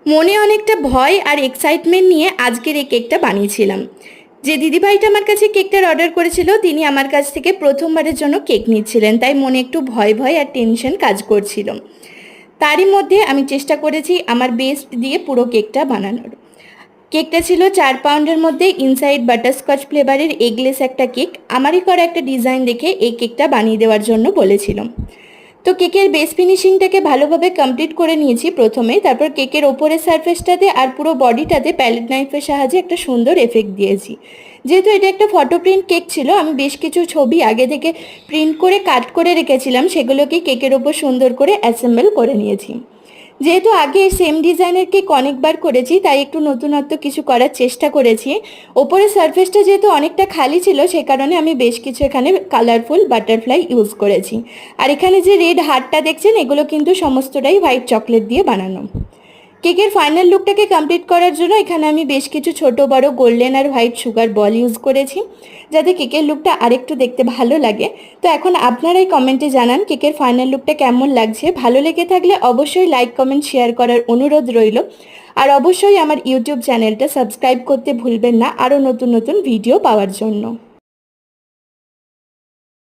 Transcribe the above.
মনে অনেকটা ভয় আর এক্সাইটমেন্ট নিয়ে আজকের এই কেকটা বানিয়েছিলাম। যে দিদিভাইটা আমার কাছে কেকটার অর্ডার করেছিল তিনি আমার কাছ থেকে প্রথমবারের জন্য কেক নিচ্ছিলেন, তাই মনে একটু ভয় ভয় আর টেনশন কাজ করছিল। তারই মধ্যে আমি চেষ্টা করেছি আমার বেস্ট দিয়ে পুরো কেকটা বানানোর। কেকটা ছিল 4 পাউন্ডের মধ্যে, ইনসাইড বাটারস্কচ ফ্লেভারের এগলেস একটা কেক। আমারই করা একটা ডিজাইন দেখে এই কেকটা বানিয়ে দেওয়ার জন্য বলেছিলাম। তো কেকের বেস ফিনিশিংটাকে ভালোভাবে কমপ্লিট করে নিয়েছি প্রথমে, তারপর কেকের ওপরের সারফেসটাতে আর পুরো বডিটাতে প্যালেট নাইফের সাহায্যে একটা সুন্দর এফেক্ট দিয়েছি। যেহেতু এটা একটা ফটো প্রিন্ট কেক ছিল, আমি বেশ কিছু ছবি আগে থেকে প্রিন্ট করে কাট করে রেখেছিলাম, সেগুলোকে কেকের ওপর সুন্দর করে অ্যাসেম্বল করে নিয়েছি। যেহেতু আগে সেম ডিজাইনের কেক অনেকবার করেছি, তাই একটু নতুনত্ব কিছু করার চেষ্টা করেছি। ওপরের সারফেসটা যেহেতু অনেকটা খালি ছিল, সে কারণে আমি বেশ কিছু এখানে কালারফুল বাটারফ্লাই ইউজ করেছি। আর এখানে যে রেড হার্টটা দেখছেন, এগুলো কিন্তু সমস্তটাই হোয়াইট চকলেট দিয়ে বানানো। কেকের ফাইনাল লুকটাকে কমপ্লিট করার জন্য এখানে আমি বেশ কিছু ছোট বড় গোল্ডেন আর হোয়াইট সুগার বল ইউজ করেছি, যাতে কেকের লুকটা আরেকটু দেখতে ভালো লাগে। তো এখন আপনারাই কমেন্টে জানান কেকের ফাইনাল লুকটা কেমন লাগছে। ভালো লেগে থাকলে অবশ্যই লাইক কমেন্ট শেয়ার করার অনুরোধ রইল। আর অবশ্যই আমার ইউটিউব চ্যানেলটা সাবস্ক্রাইব করতে ভুলবেন না আরও নতুন নতুন ভিডিও পাওয়ার জন্য।